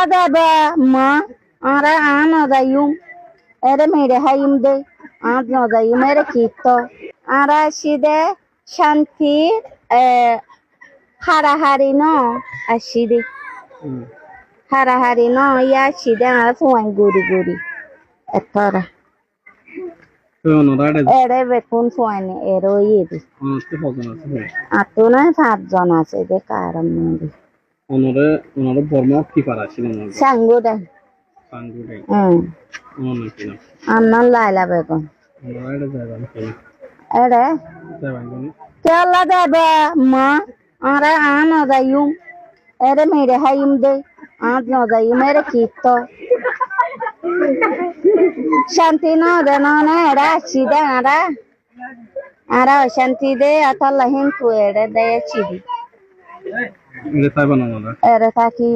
alla deba ma ara ano dayum ere mere hayim de ano dayum ere kitto ara shide shanti harahari no ashide harahari no ya shide ara fuan guri guri etara ere bekun fuan ero yedi atuna 5 জন আছে de karam mandi ওনারে বর্মা কি পারা ছিলেন sanguda সাঙ্গুটাই ওনার কি নাম annan laila begon ওনারা এটা যাবেন কি ere যাবেন কোন ke alla deba ma ara ano dayum ere mere hayim de ano dayum ere kitto shanti no de no ne era chide ara shanti de atalla hin tu ere de chidi এটা তাই বানানো ere taki